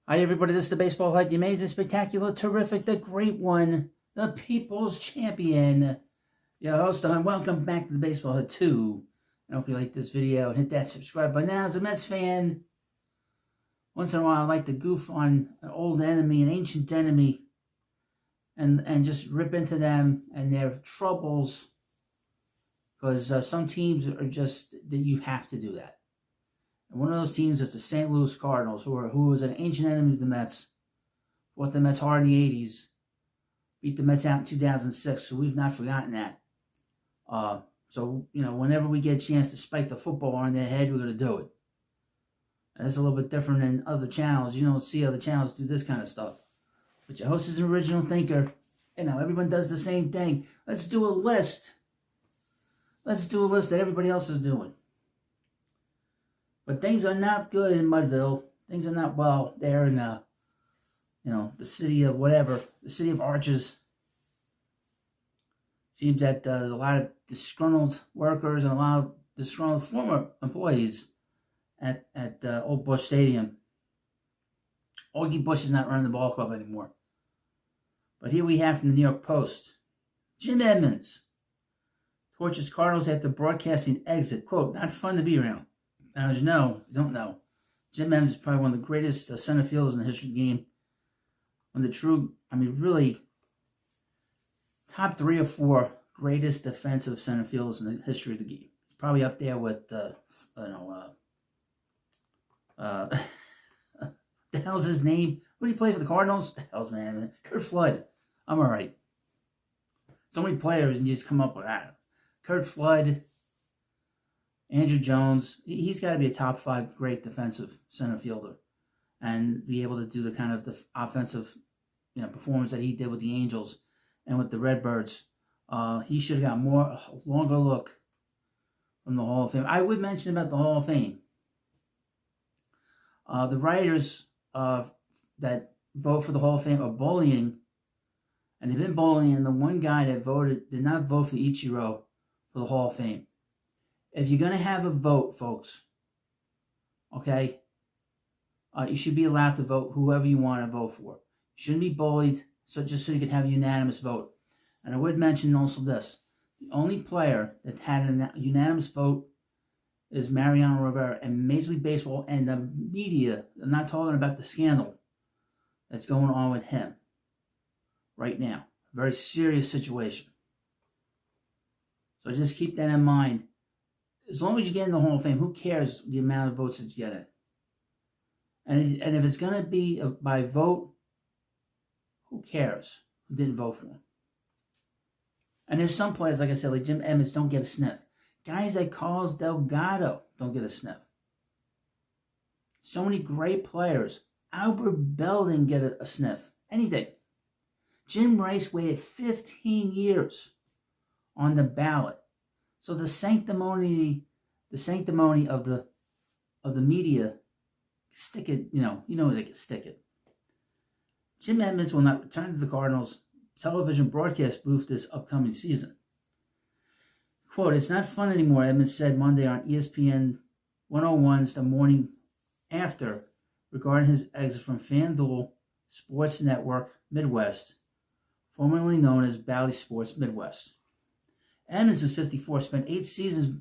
Hi, everybody. This is the Baseball Hut, the amazing, spectacular, terrific, the great one, the people's champion, your host, and welcome back to the Baseball Hut 2. I hope you like this video and hit that subscribe button. Now, as a Mets fan, once in a while I like to goof on an old enemy, an ancient enemy, and just rip into them and their troubles, because some teams are just, that you have to do that. And one of those teams is the St. Louis Cardinals, who was an ancient enemy of the Mets, fought the Mets hard in the 80s, beat the Mets out in 2006, so we've not forgotten that. So, whenever we get a chance to spike the football on their head, we're going to do it. And it's a little bit different than other channels. You don't see other channels do this kind of stuff. But your host is an original thinker. Everyone does the same thing. Let's do a list. Let's do a list that everybody else is doing. But things are not good in Mudville. Things are not well there in, the city of whatever, the city of Arches. Seems that there's a lot of disgruntled workers and a lot of disgruntled former employees at Old Bush Stadium. Augie Bush is not running the ball club anymore. But here we have from the New York Post. Jim Edmonds torches Cardinals after broadcasting exit. Quote, not fun to be around. Now, as you don't know, Jim Edmonds is probably one of the greatest center fielders in the history of the game. One of the true, really, top 3 or 4 greatest defensive center fielders in the history of the game. He's probably up there with, the hell's his name? What did he play for the Cardinals? The hell's man? Kurt Flood. I'm all right. So many players, and you just come up with that. Kurt Flood. Andrew Jones, he's got to be a top 5 great defensive center fielder and be able to do the kind of the offensive performance that he did with the Angels and with the Redbirds. He should have got a longer look from the Hall of Fame. I would mention about the Hall of Fame. The writers that vote for the Hall of Fame are bullying, and they've been bullying the one guy that did not vote for Ichiro for the Hall of Fame. If you're going to have a vote, folks, okay, you should be allowed to vote whoever you want to vote for. You shouldn't be bullied, just so you can have a unanimous vote. And I would mention also this. The only player that had a unanimous vote is Mariano Rivera. And Major League Baseball and the media, I'm not talking about the scandal that's going on with him right now. Very serious situation. So just keep that in mind. As long as you get in the Hall of Fame, who cares the amount of votes that you get in? And if it's going to be by vote, who cares who didn't vote for him? And there's some players, like I said, like Jim Edmonds, don't get a sniff. Guys like Carlos Delgado don't get a sniff. So many great players. Albert Bell didn't get a sniff. Anything. Jim Rice waited 15 years on the ballot. So the sanctimony of the media, stick it, they can stick it. Jim Edmonds will not return to the Cardinals television broadcast booth this upcoming season. Quote, it's not fun anymore, Edmonds said Monday on ESPN 101's The Morning After regarding his exit from FanDuel Sports Network Midwest, formerly known as Bally Sports Midwest. Edmonds, who's 54, spent 8 seasons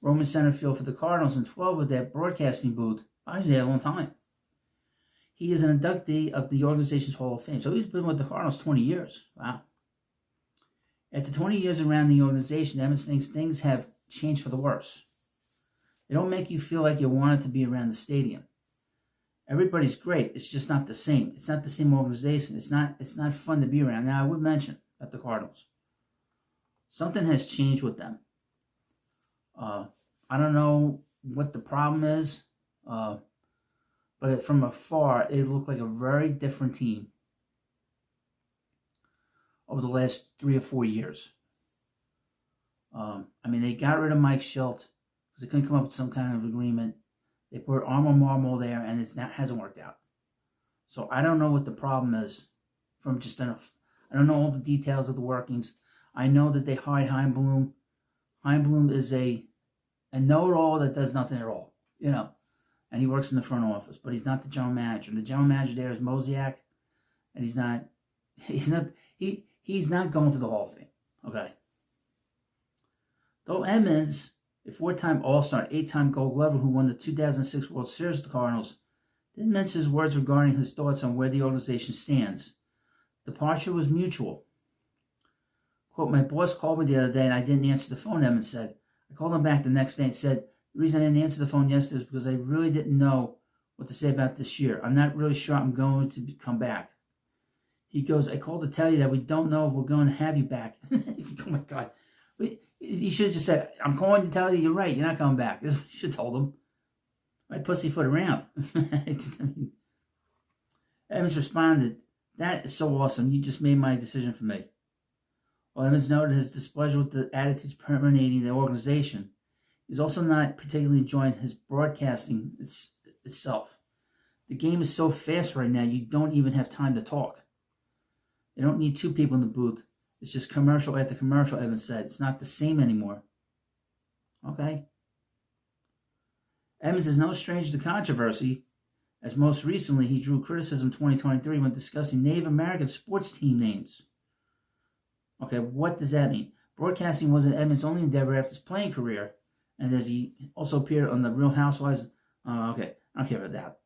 roaming center field for the Cardinals and 12 with that broadcasting booth. Actually, a long time. He is an inductee of the organization's Hall of Fame. So he's been with the Cardinals 20 years. Wow. After 20 years around the organization, Edmonds thinks things have changed for the worse. They don't make you feel like you wanted to be around the stadium. Everybody's great. It's just not the same. It's not the same organization. It's not fun to be around. Now, I would mention at the Cardinals, something has changed with them. I don't know what the problem is, but from afar, it looked like a very different team over the last 3 or 4 years. They got rid of Mike Schilt because they couldn't come up with some kind of agreement. They put Armor Marmol there, and it hasn't worked out. So I don't know what the problem is. I don't know all the details of the workings. I know that they hired Chaim Bloom. Chaim Bloom is a know-it-all that does nothing at all. and he works in the front office, but he's not the general manager. And the general manager there is Mosiak, and he's not going to the Hall of Fame. Okay. Though Edmonds, a 4-time All-Star, 8-time Gold Glover who won the 2006 World Series with the Cardinals, didn't mince his words regarding his thoughts on where the organization stands. Departure was mutual. Quote, my boss called me the other day and I didn't answer the phone, Edmonds said. I called him back the next day and said, the reason I didn't answer the phone yesterday is because I really didn't know what to say about this year. I'm not really sure I'm going to come back. He goes, I called to tell you that we don't know if we're going to have you back. Oh my God. You should have just said, I'm calling to tell you you're right. You're not coming back. You should have told him. Right, pussyfoot around. Edmonds responded, that is so awesome. You just made my decision for me. While Edmonds noted his displeasure with the attitudes permeating the organization, he's also not particularly enjoying his broadcasting itself. The game is so fast right now, you don't even have time to talk. They don't need 2 people in the booth. It's just commercial after commercial, Edmonds said. It's not the same anymore. Okay. Edmonds is no stranger to controversy, as most recently he drew criticism in 2023 when discussing Native American sports team names. Okay, what does that mean? Broadcasting wasn't Edmonds' only endeavor after his playing career, and as he also appeared on The Real Housewives. Okay, I don't care about that.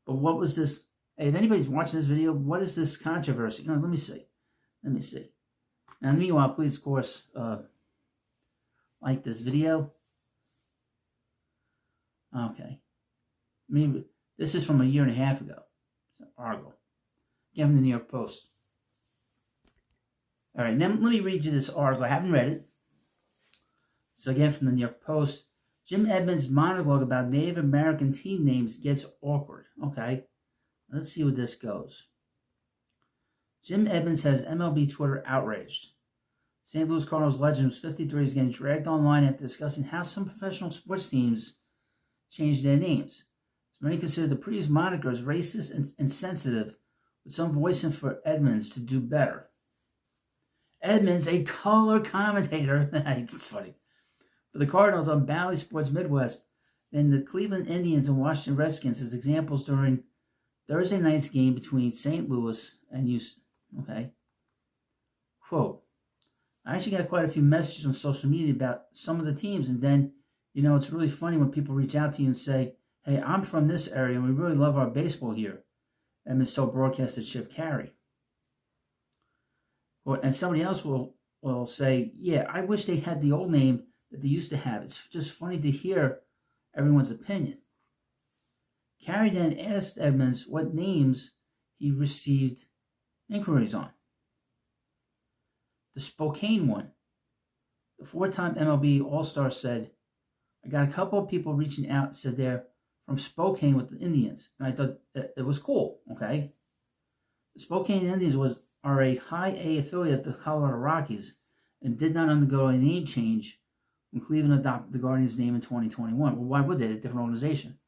But what was this? Hey, if anybody's watching this video, what is this controversy? Let me see. Now, meanwhile, please, of course, like this video. Okay. Maybe this is from a year and a half ago. It's an article. Again, from the New York Post. All right, now let me read you this article. I haven't read it. So again, from the New York Post. Jim Edmonds' monologue about Native American team names gets awkward. Okay. Let's see where this goes. Jim Edmonds has MLB Twitter outraged. St. Louis Cardinals legend, who's 53, is getting dragged online after discussing how some professional sports teams changed their names. As many consider the previous monikers racist and insensitive, with some voicing for Edmonds to do better. Edmonds, a color commentator, it's funny, for the Cardinals on Bally Sports Midwest and the Cleveland Indians and Washington Redskins as examples during Thursday night's game between St. Louis and Houston. Okay. Quote, I actually got quite a few messages on social media about some of the teams, and then, it's really funny when people reach out to you and say, hey, I'm from this area and we really love our baseball here. Edmonds told broadcaster Chip Carey. And somebody else will say, yeah, I wish they had the old name that they used to have. It's just funny to hear everyone's opinion. Carey then asked Edmonds what names he received inquiries on. The Spokane one. The 4-time MLB All-Star said, I got a couple of people reaching out and said they're from Spokane with the Indians. And I thought it was cool, okay? The Spokane Indians are a high A affiliate of the Colorado Rockies and did not undergo a name change when Cleveland adopted the Guardians' name in 2021. Well, why would they? They're a different organization.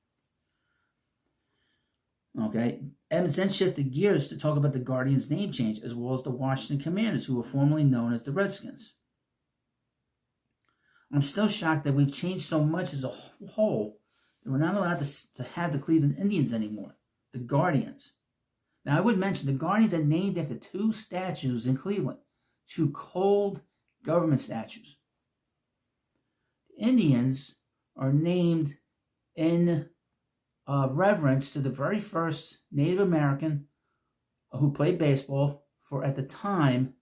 Okay. Edmonds then shifted gears to talk about the Guardians' name change, as well as the Washington Commanders, who were formerly known as the Redskins. I'm still shocked that we've changed so much as a whole that we're not allowed to have the Cleveland Indians anymore. The Guardians. Now, I would mention the Guardians are named after 2 statues in Cleveland. 2 cold government statues. The Indians are named in reverence to the very first Native American who played baseball for, at the time,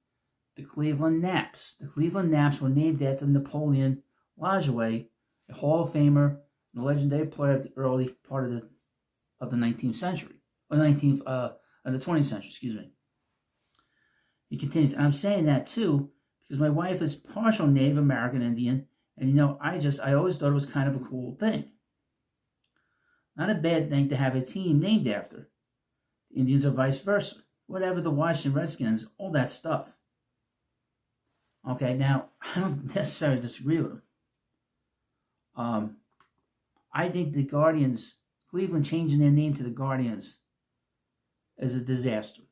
the Cleveland Naps. The Cleveland Naps were named after Napoleon Lajoie, a Hall of Famer and a legendary player of the early part of the 19th century, or the 20th century, excuse me. He continues, I'm saying that too because my wife is partial Native American Indian, and I always thought it was kind of a cool thing. Not a bad thing to have a team named after. The Indians or vice versa. Whatever, the Washington Redskins, all that stuff. Okay, now, I don't necessarily disagree with him. I think the Guardians, Cleveland changing their name to the Guardians is a disaster.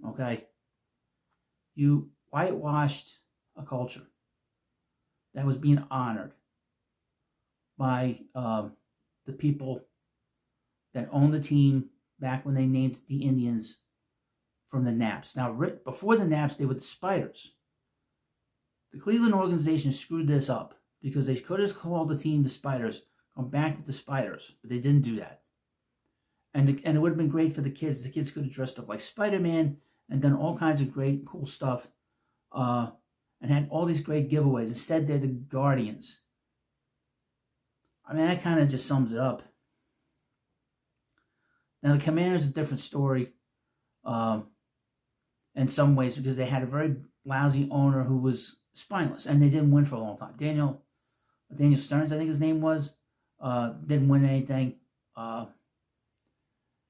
Okay? You whitewashed a culture that was being honored by the people that owned the team back when they named the Indians from the Naps. Now, before the Naps, they were the Spiders. The Cleveland organization screwed this up because they could have called the team the Spiders, gone back to the Spiders, but they didn't do that. And it would have been great for the kids. The kids could have dressed up like Spider-Man and done all kinds of great, cool stuff, and had all these great giveaways. Instead, they're the Guardians. I mean, that kind of just sums it up. Now, the Commanders is a different story in some ways because they had a very lousy owner who was spineless, and they didn't win for a long time. Daniel Stearns, I think his name was, didn't win anything.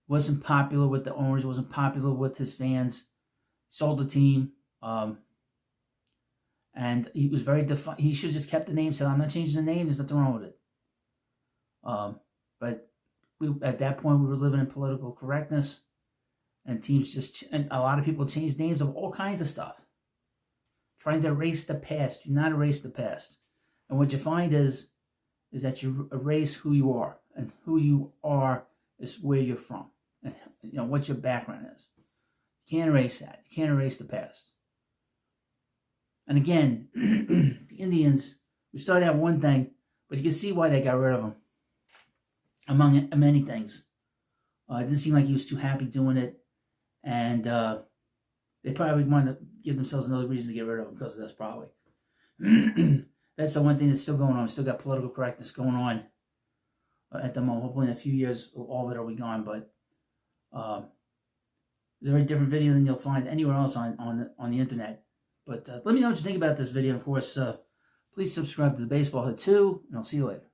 Wasn't popular with the owners, wasn't popular with his fans. Sold the team, and he was very he should have just kept the name. Said, "I'm not changing the name. There's nothing wrong with it." But at that point, we were living in political correctness, and teams and a lot of people changed names of all kinds of stuff, trying to erase the past. Do not erase the past. And what you find is that you erase who you are, and who you are is where you're from, and what your background is. You can't erase that. You can't erase the past. And again, the Indians, we started out one thing, but you can see why they got rid of him. Among many things, it didn't seem like he was too happy doing it, and they probably wanted to give themselves another reason to get rid of him because of this, probably. That's the one thing that's still going on. We still got political correctness going on at the moment. Hopefully in a few years, all of it will be gone, but it's a very different video than you'll find anywhere else on the internet. But let me know what you think about this video. Of course, please subscribe to the Baseball Hut 2, and I'll see you later.